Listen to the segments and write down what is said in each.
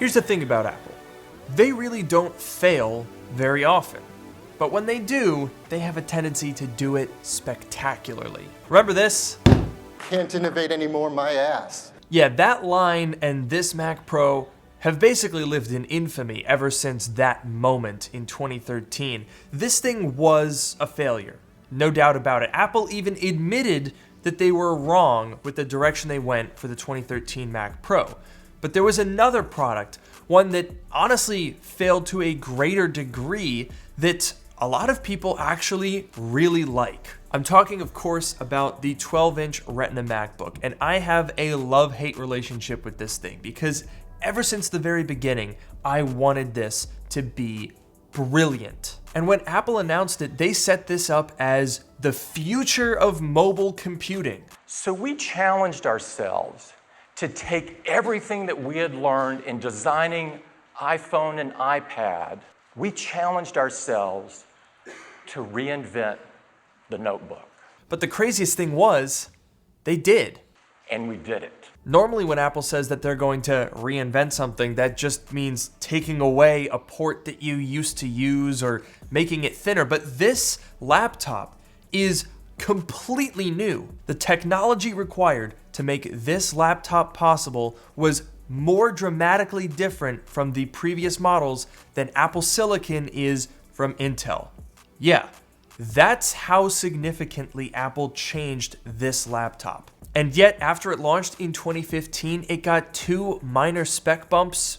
Here's the thing about Apple. They really don't fail very often. But when they do, they have a tendency to do it spectacularly. Remember this? Can't innovate anymore, my ass. Yeah, that line and this Mac Pro have basically lived in infamy ever since that moment in 2013. This thing was a failure, no doubt about it. Apple even admitted that they were wrong with the direction they went for the 2013 Mac Pro. But there was another product, one that honestly failed to a greater degree, that a lot of people actually really like. I'm talking, of course, about the 12-inch Retina MacBook, and I have a love-hate relationship with this thing because ever since the very beginning, I wanted this to be brilliant. And when Apple announced it, they set this up as the future of mobile computing. So we challenged ourselves to take everything that we had learned in designing iPhone and iPad. We challenged ourselves to reinvent the notebook. But the craziest thing was, they did. And we did it. Normally when Apple says that they're going to reinvent something, that just means taking away a port that you used to use or making it thinner. But this laptop is completely new. The technology required to make this laptop possible was more dramatically different from the previous models than Apple Silicon is from Intel. Yeah, that's how significantly Apple changed this laptop. And yet, after it launched in 2015, it got 2 minor spec bumps,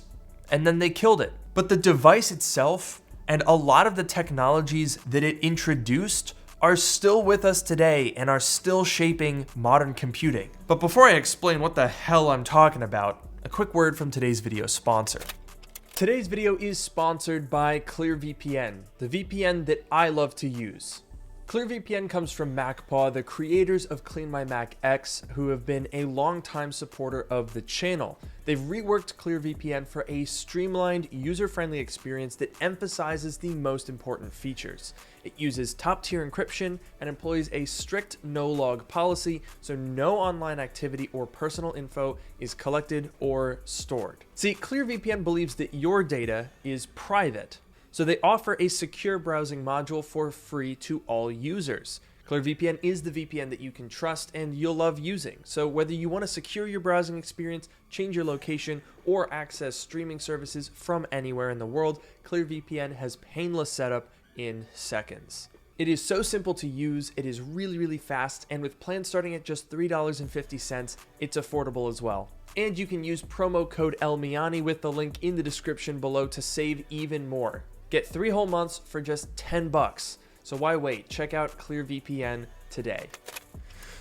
and then they killed it. But the device itself, and a lot of the technologies that it introduced, are still with us today and are still shaping modern computing. But before I explain what the hell I'm talking about, a quick word from today's video sponsor. Today's video is sponsored by ClearVPN, the VPN that I love to use. ClearVPN comes from MacPaw, the creators of Clean My Mac X, who have been a longtime supporter of the channel. They've reworked ClearVPN for a streamlined, user-friendly experience that emphasizes the most important features. It uses top-tier encryption and employs a strict no-log policy, so no online activity or personal info is collected or stored. See, ClearVPN believes that your data is private, so they offer a secure browsing module for free to all users. ClearVPN is the VPN that you can trust and you'll love using. So whether you want to secure your browsing experience, change your location, or access streaming services from anywhere in the world, ClearVPN has painless setup in seconds. It is so simple to use, it is really fast, and with plans starting at just $3.50, it's affordable as well. And you can use promo code ELMIANI with the link in the description below to save even more. Get 3 whole months for just $10. So why wait? Check out ClearVPN today.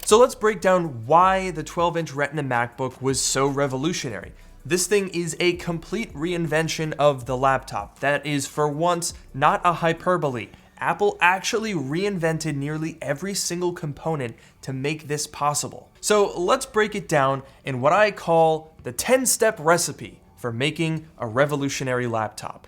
So let's break down why the 12-inch Retina MacBook was so revolutionary. This thing is a complete reinvention of the laptop. That is, for once, not a hyperbole. Apple actually reinvented nearly every single component to make this possible. So let's break it down in what I call the 10-step recipe for making a revolutionary laptop.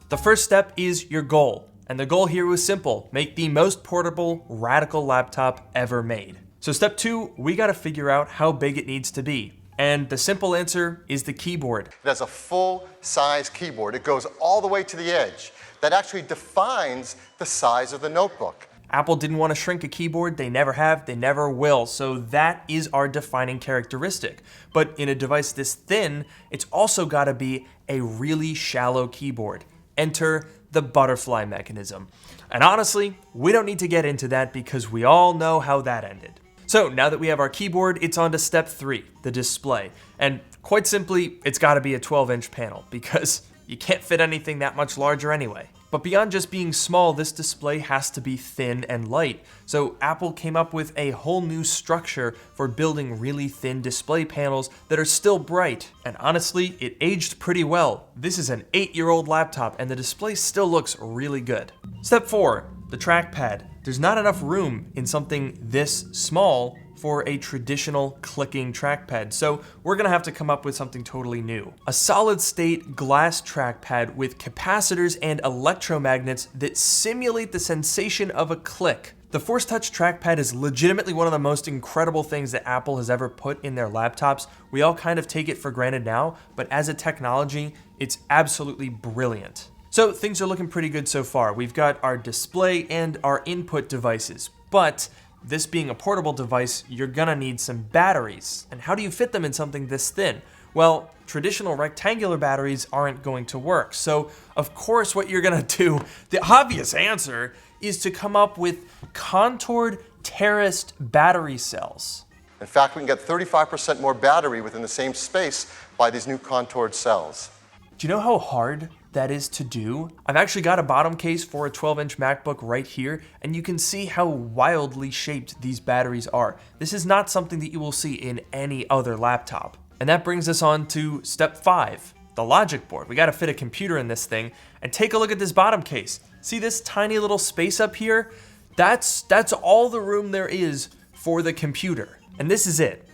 The first step is your goal, and the goal here was simple: make the most portable, radical laptop ever made. So step 2, we gotta figure out how big it needs to be. And the simple answer is the keyboard. It has a full-size keyboard. It goes all the way to the edge. That actually defines the size of the notebook. Apple didn't want to shrink a keyboard, they never have, they never will, so that is our defining characteristic. But in a device this thin, it's also gotta be a really shallow keyboard. Enter the butterfly mechanism. And honestly, we don't need to get into that because we all know how that ended. So now that we have our keyboard, it's on to step 3, the display. And quite simply, it's gotta be a 12-inch panel because you can't fit anything that much larger anyway. But beyond just being small, this display has to be thin and light. So Apple came up with a whole new structure for building really thin display panels that are still bright. And honestly, it aged pretty well. This is an 8-year-old laptop and the display still looks really good. Step 4, the trackpad. There's not enough room in something this small for a traditional clicking trackpad, so we're gonna have to come up with something totally new. A solid-state glass trackpad with capacitors and electromagnets that simulate the sensation of a click. The Force Touch trackpad is legitimately one of the most incredible things that Apple has ever put in their laptops. We all kind of take it for granted now, but as a technology, it's absolutely brilliant. So things are looking pretty good so far. We've got our display and our input devices, but this being a portable device, you're gonna need some batteries. And how do you fit them in something this thin? Well, traditional rectangular batteries aren't going to work. So of course what you're gonna do, the obvious answer, is to come up with contoured terraced battery cells. In fact, we can get 35% more battery within the same space by these new contoured cells. Do you know how hard that is to do? I've actually got a bottom case for a 12-inch MacBook right here, and you can see how wildly shaped these batteries are. This is not something that you will see in any other laptop. And that brings us on to step 5, the logic board. We gotta fit a computer in this thing, and take a look at this bottom case. See this tiny little space up here? That's all the room there is for the computer. And this is it.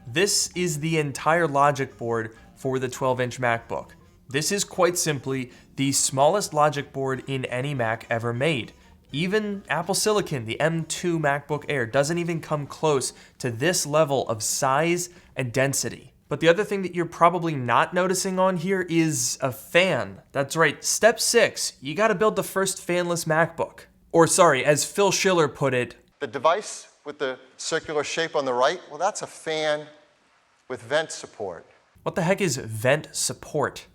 This is the entire logic board for the 12-inch MacBook. This is quite simply the smallest logic board in any Mac ever made. Even Apple Silicon, the M2 MacBook Air, doesn't even come close to this level of size and density. But the other thing that you're probably not noticing on here is a fan. That's right, step 6, you gotta build the first fanless MacBook. Or sorry, as Phil Schiller put it, The device with the circular shape on the right, well, that's a fan with vent support. what the heck is vent support?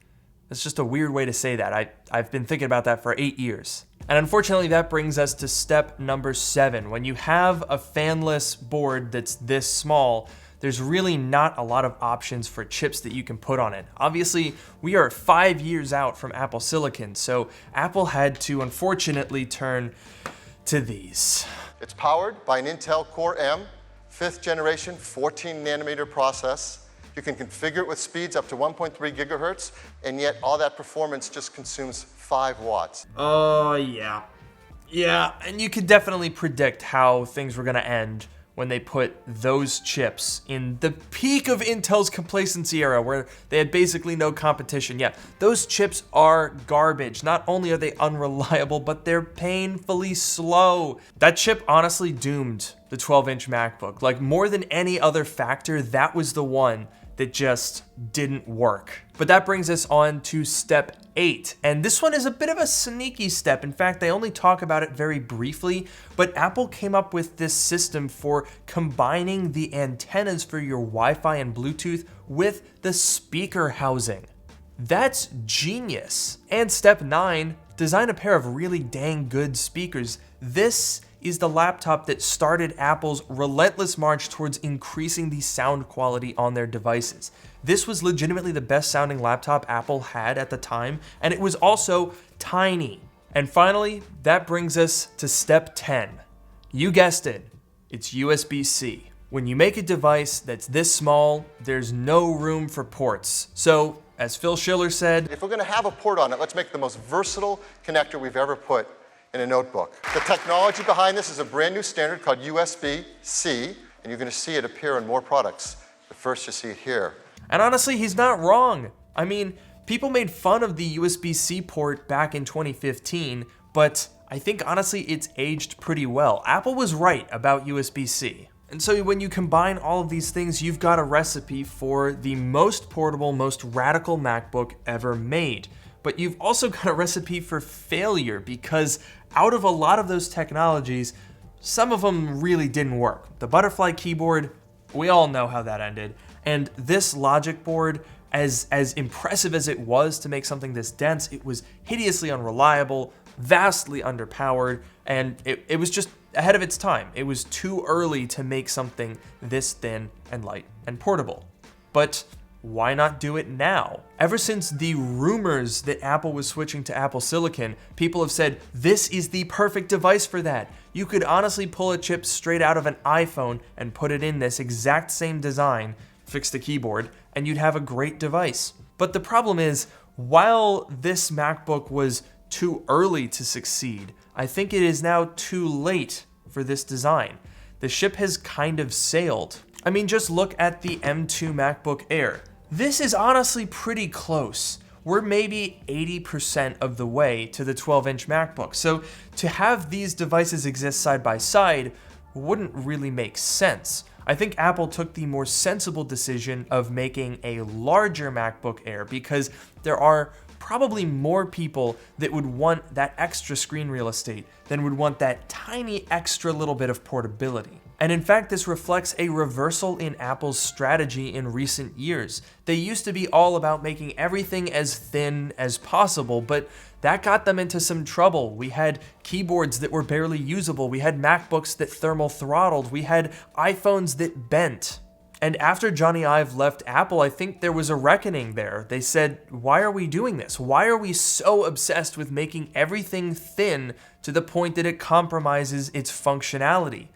That's just a weird way to say that. I've been thinking about that for 8 years. And unfortunately, that brings us to step number 7. When you have a fanless board that's this small, there's really not a lot of options for chips that you can put on it. Obviously, we are 5 years out from Apple Silicon, so Apple had to unfortunately turn to these. It's powered by an Intel Core M, 5th generation 14 nanometer process. You can configure it with speeds up to 1.3 gigahertz, and yet all that performance just consumes 5 watts. Oh, yeah. Yeah, and you could definitely predict how things were gonna end when they put those chips in the peak of Intel's complacency era, where they had basically no competition. Yeah, those chips are garbage. Not only are they unreliable, but they're painfully slow. That chip honestly doomed the 12-inch MacBook. Like, more than any other factor, that was the one that just didn't work. But that brings us on to step 8. And this one is a bit of a sneaky step. In fact, they only talk about it very briefly, but Apple came up with this system for combining the antennas for your Wi-Fi and Bluetooth with the speaker housing. That's genius. And step 9, design a pair of really dang good speakers. This is the laptop that started Apple's relentless march towards increasing the sound quality on their devices. This was legitimately the best sounding laptop Apple had at the time, and it was also tiny. And finally, that brings us to step 10. You guessed it, it's USB-C. When you make a device that's this small, there's no room for ports. So, as Phil Schiller said, If we're going to have a port on it, let's make the most versatile connector we've ever put in a notebook. The technology behind this is a brand new standard called USB-C, and you're going to see it appear in more products. But first, you see it here. and honestly, he's not wrong. I mean, people made fun of the USB-C port back in 2015, but I think honestly it's aged pretty well. Apple was right about USB-C. And so when you combine all of these things, you've got a recipe for the most portable, most radical MacBook ever made. But you've also got a recipe for failure, because out of a lot of those technologies, some of them really didn't work. The butterfly keyboard, we all know how that ended. And this logic board, as impressive as it was to make something this dense, it was hideously unreliable, vastly underpowered, and it was just ahead of its time. It was too early to make something this thin and light and portable. But why not do it now? Ever since the rumors that Apple was switching to Apple Silicon, people have said, this is the perfect device for that. You could honestly pull a chip straight out of an iPhone and put it in this exact same design, fix the keyboard, and you'd have a great device. But the problem is, while this MacBook was too early to succeed, I think it is now too late for this design. The ship has kind of sailed. I mean, just look at the M2 MacBook Air. This is honestly pretty close. we're maybe 80% of the way to the 12-inch MacBook. So to have these devices exist side by side wouldn't really make sense. I think Apple took the more sensible decision of making a larger MacBook Air because there are probably more people that would want that extra screen real estate than would want that tiny extra little bit of portability. And in fact, this reflects a reversal in Apple's strategy in recent years. They used to be all about making everything as thin as possible, but that got them into some trouble. We had keyboards that were barely usable. We had MacBooks that thermal throttled. We had iPhones that bent. And after Johnny Ive left Apple, I think there was a reckoning there. They said, why are we doing this? Why are we so obsessed with making everything thin to the point that it compromises its functionality?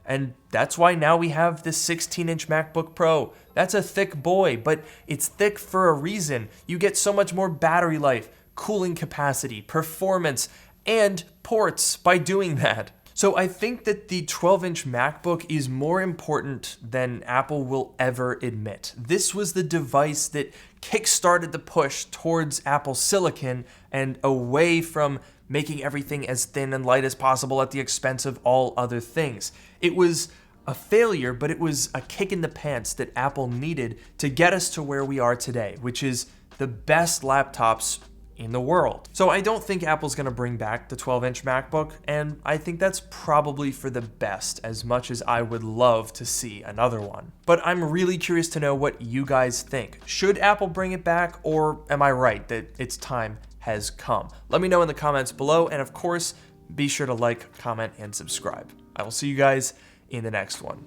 And that's why now we have this 16-inch MacBook Pro. That's a thick boy, but it's thick for a reason. You get so much more battery life, cooling capacity, performance, and ports by doing that. So I think that the 12-inch MacBook is more important than Apple will ever admit. This was the device that kickstarted the push towards Apple Silicon and away from making everything as thin and light as possible at the expense of all other things. It was a failure, but it was a kick in the pants that Apple needed to get us to where we are today, which is the best laptops in the world. So I don't think Apple's gonna bring back the 12-inch MacBook, and I think that's probably for the best, as much as I would love to see another one. But I'm really curious to know what you guys think. Should Apple bring it back, or am I right that its time has come? Let me know in the comments below, and of course, be sure to like, comment, and subscribe. I will see you guys in the next one.